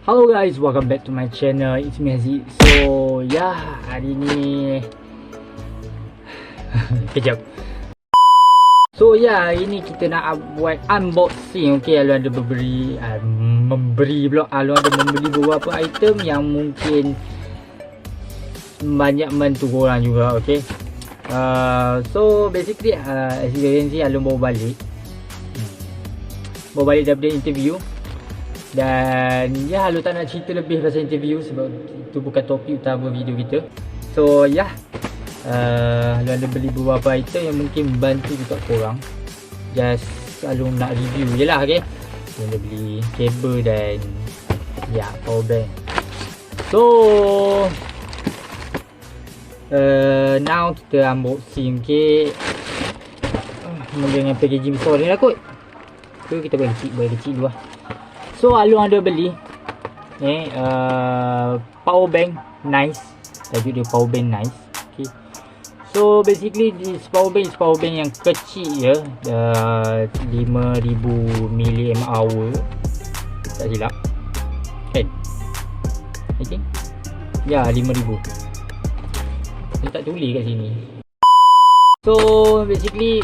Hello guys, welcome back to my channel. It's me Aziz. So hari ni kejap. So hari ni kita nak buat unboxing. Okay, Alun ada memberi beberapa item yang mungkin banyak membantu korang juga. Okay, so basically as you can see, Alun bawa balik daripada interview. Dan ya, Alun tak nak cerita lebih pasal interview sebab itu bukan topik utama video kita. So Alun ada beli beberapa item yang mungkin membantu juga korang. Just Alun nak review je lah. Okay, Alun ada beli kabel dan power bank. So now kita unboxing. Okay, mula dengan packaging besar ni lah kot. So kita buat kecil dulu lah. So Alun ada beli power bank nice. Tajuk dia power bank nice. Okay, so basically this power bank yang kecil je, 5000 mAh tak silap kan, I think 5000. Dia tak tulis kat sini. So basically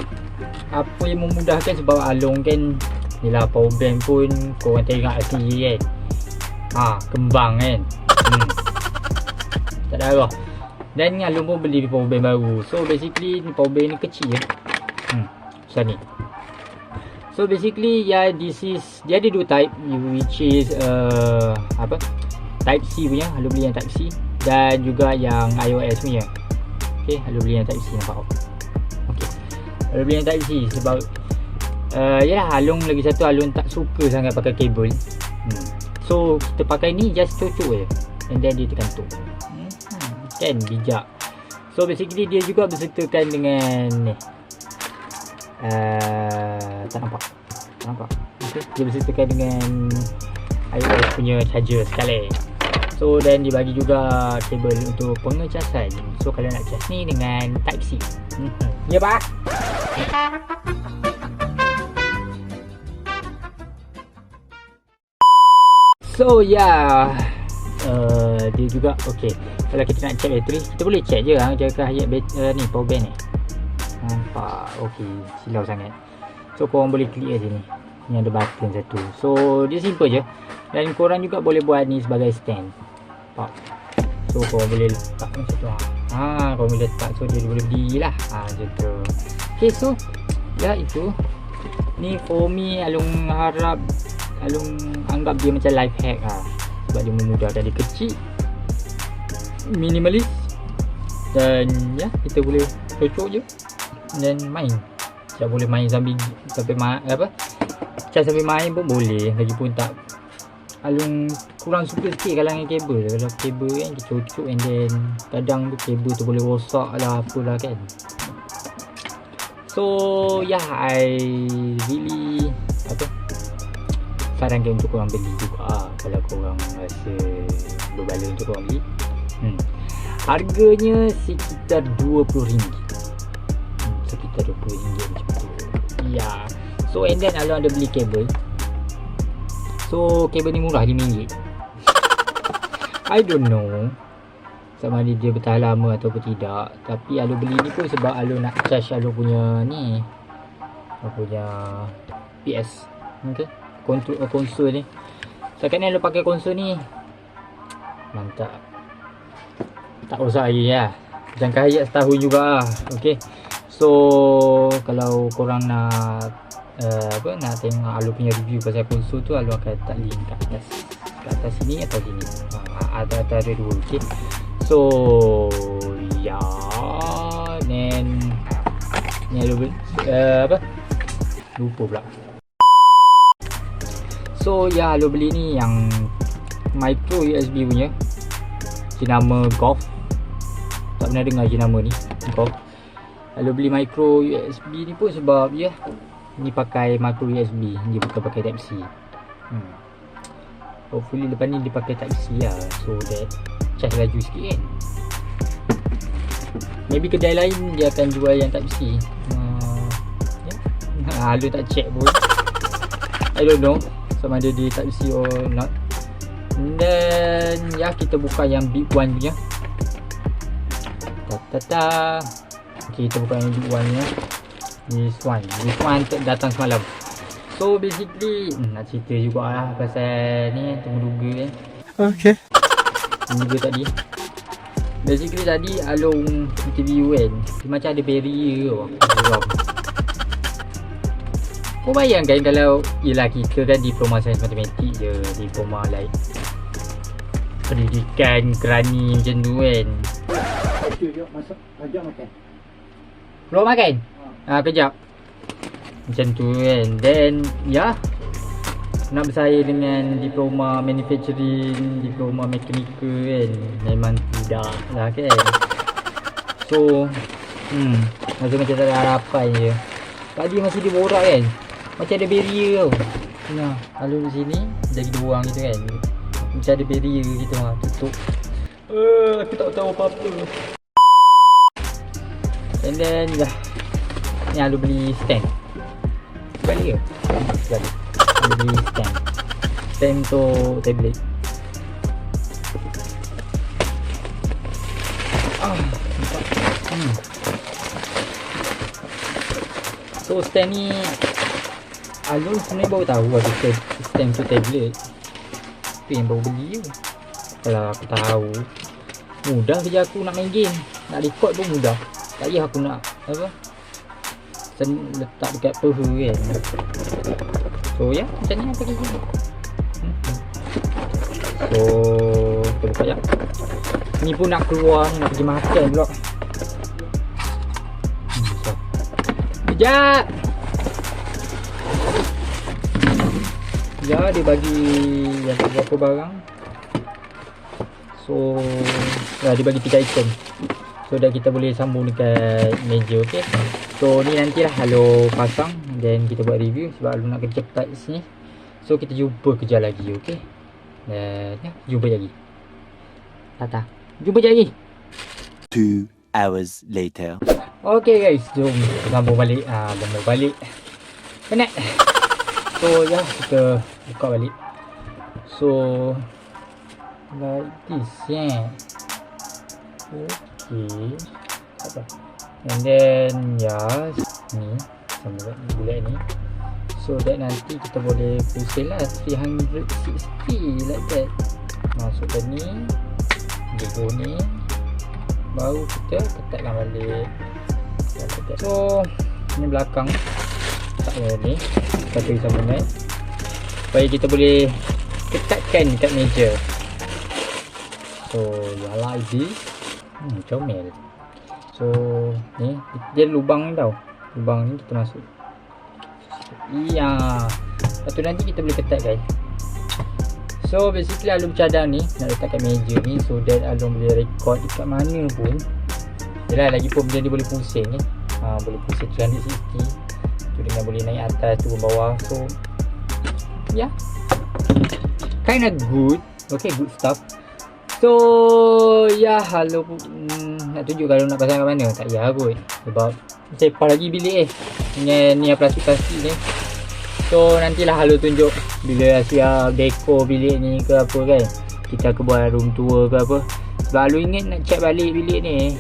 apa yang memudahkan sebab Alun kan, yelah, power bank pun korang tengok sendiri kan, kembang kan, tak ada arah. Dan Alun pun beli power bank baru. So basically ni power bank ni kecil je, macam ni. So basically dia ada dua type, which is type C punya. Alun beli yang type C, dan juga yang iOS punya. Okay, Alun beli yang type C, nampak tak? Okay, Alun beli yang type C sebab yalah, Alun lagi satu, Alun tak suka sangat pakai kabel. So kita pakai ni just cocok je, and then dia tergantung. Kan bijak. So basically dia juga bersertakan dengan ni, tak nampak. Okay, dia bersertakan dengan iOS punya charger sekali. So dan dia bagi juga kabel untuk pengecasan. So kalau nak cas ni dengan type C. Ya pak. So dia juga okay. Kalau kita nak check bateri, kita boleh check je jaga hayat ni power bank ni. Nampak? Okay, silau sangat. So korang boleh klik kat sini. Ni ada button satu. So dia simple je. Dan korang juga boleh buat ni sebagai stand. Nampak? So korang boleh letak macam tu. Korang boleh letak, so dia boleh berdiri lah. Macam tu. Okay, so itu. Ni for me, Alun anggap dia macam life hack sebab dia memudahkan. Dia kecil, minimalis, dan kita boleh cocok je dan main. Tak boleh main sampai main pun boleh. Lagipun tak, Alun kurang suka sikit kalau dengan kabel. Kalau kabel kan kita cocok, and then kadang tu kabel tu boleh rosak lah, apalah kan. So I really sarankan untuk korang beli juga kalau korang rasa berbala untuk korang beli. Harganya sekitar RM20. Sekitar RM20 macam tu. So and then Alun ada beli kabel. So kabel ni murah, RM5. I don't know sama ada dia bertahan lama atau tidak, tapi Alun beli ni pun sebab Alun nak charge Alun punya ni, Alun punya PS. Okay, konsol ni. Setakat ni Alun pakai konsol ni mantap, tak rosak lagi lah. Jangka hayat setahun juga lah. Okay, so kalau korang nak nak tengok Alun punya review pasal konsol tu, Alun akan letak link kat atas sini atau sini. Ada dua. Okay, so then ni Alun lupa pula. So Alun beli ni yang micro USB punya, jenama Golf. Tak pernah dengar jenama ni, Golf. Alun beli micro USB ni pun sebab ni pakai micro USB, dia bukan pakai type C. Hopefully lepas ni dia pakai type C lah, so that charge laju sikit kan. Maybe kedai lain dia akan jual yang type C. Alun tak check pun, I don't know sama ada dia type C or not. Dan ya, kita buka yang big one punya. Okay, kita buka yang big one nya. This one datang semalam. So basically nak cerita juga lah pasal ni tunggu-tunggu Okay. Tunggu tadi. Basically tadi Along interview kan, dia macam ada barrier tau. Kau bayangkan kalau yelah kita kan diploma sains matematik je, diploma like pendidikan kerani macam tu kan. Jom masuk, ajak makan. Belum makan? Kejap. Macam tu kan. Then ya, nak bersaing dengan diploma manufacturing, diploma mechanical kan, memang tidak lah kan. So rasa macam tak ada harapan je. Tadi masih dia borak kan, macam ada barrier tau. Nah, lalu di sini jadi dua orang gitu kan, macam ada barrier gitu lah, tutup. Aku tak tahu apa-apa. And then dah, ni Alu beli stand. Balik ke? Balik. Alu beli stand. Stand untuk tablet. Nampak. So stand ni Alu sebenarnya baru tahu ada stand untuk tablet. Tu yang baru beli je. Kalau aku tahu, mudah kerja aku nak main game. Nak record pun mudah. Tak payah aku nak apa, letak dekat peha kan. So ya, macam ni apa lagi. So kita buka ya. Ni pun nak keluar ni, nak pergi makan pula. So sekejap. Ya, dia bagi yang beberapa barang. So dia bagi 3 item. So dah kita boleh sambung dekat meja. Okay. So ni nantilah Alu pasang, then kita buat review sebab Alu nak kerja cepat sini. So kita jumpa kerja lagi. Okay. Dan ya, jumpa lagi. Tata. Jumpa lagi. 2 hours later. Okay guys, jom sambung balik. Sambung balik. Penat. So ya, kita buka balik. So like this yeah. Okay. Apa? And then ya, ni sama bulat ni. So that nanti kita boleh pusing lah 360 like that. Masukkan ni, Lego ni, baru kita ketatkan balik. So ni belakang tak ni, kita beri sambungan supaya kita boleh ketatkan dekat meja. So ya like this. Comel. So ni dia lubang tau. Lubang ni kita masuk. Iya. Lepas tu nanti kita boleh ketat guys. So basically Alu bercadang ni nak letak kat meja ni so that Alu boleh record dekat mana pun. Yelah, lagi pun benda ni boleh pusing ni. Boleh pusing 360. Tu dengan boleh naik atas, turun bawah. So yeah, kinda good. Okay, good stuff. So ya, Alu nak tunjuk kalau nak pasang kat mana. Tak payah kot, sebab sepah lagi bilik dengan ni plastik-plastik ni. So nantilah Alu tunjuk bila siap dekor bilik ni ke apa kan. Kita ke buat room tour ke apa. Sebab Alu ingat nak check balik bilik ni.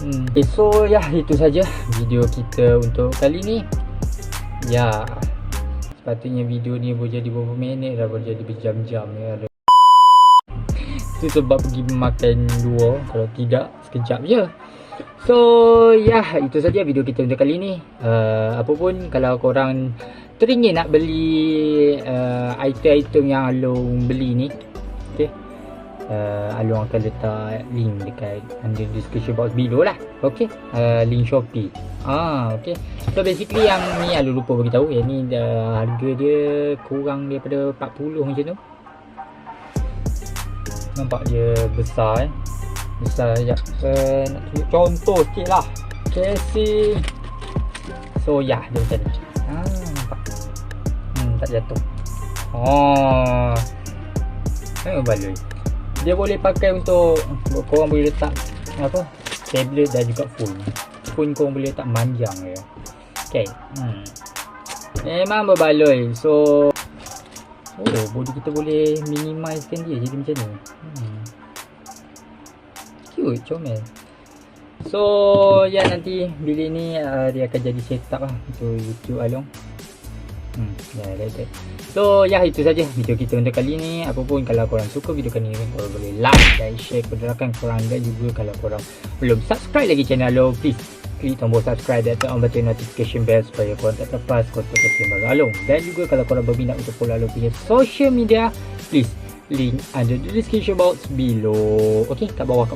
Okay, so ya, itu saja video kita untuk kali ni. Ya, sepatutnya video ni boleh jadi beberapa minit dah, boleh jadi berjam-jam ya. Itu sebab pergi makan luar, kalau tidak sekejap je. So ya, itu saja video kita untuk kali ni. Apapun, kalau korang teringin nak beli item-item yang Along beli ni, okay, Along akan letak link dekat under description box below lah. Okay, link Shopee. Okay. So basically yang ni Along lupa beritahu, yang ni harga dia kurang daripada 40 macam tu. Nampak dia besar besar sekejap. Nak tunjuk contoh sikit lah casing. So ya, dia macam ni. Nampak tak jatuh. Baloi. Dia boleh pakai untuk korang boleh letak apa, tablet dan juga phone korang boleh letak manjang je. Okay. Memang berbaloi. So Oh, body kita boleh minimizekan dia jadi macam ni. Cute, comel. So, ya nanti bila ni dia akan jadi setup lah untuk YouTube Along. Ya, like that. So, ya itu saja video kita untuk kali ni. Apapun kalau korang suka video kali ni, korang boleh like dan share kepada rakan korang. Dan juga kalau korang belum subscribe lagi channel Along, please klik tombol subscribe dan tekan button notification bell supaya korang tak lepas konten-konten baru Along. Dan juga kalau korang berminat untuk follow Along punya social media, please link under the description box below. Okay, kat bawah.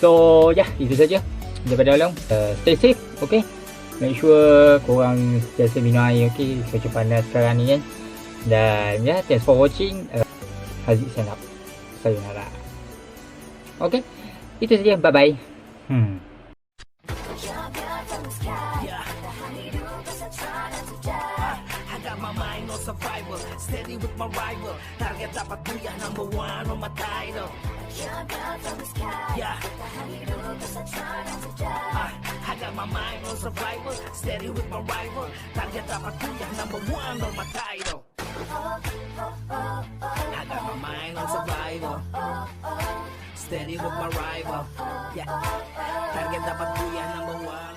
So, ya itu saja daripada Along. Stay safe, okay. Make sure korang sentiasa minum air, okay. Cuaca panas sekarang ni kan. Dan ya, thanks for watching. Haziq sign up. Sayonara. Okay, itu saja. Bye bye. I got my mind on survival, steady with my rival. Target dapat kuya, number one on my title. Yeah. I got my mind on survival, steady with my rival. Target dapat kuya, number one on my title. I got my mind on survival, steady with my rival. Yeah. Target dapat kuya, number one.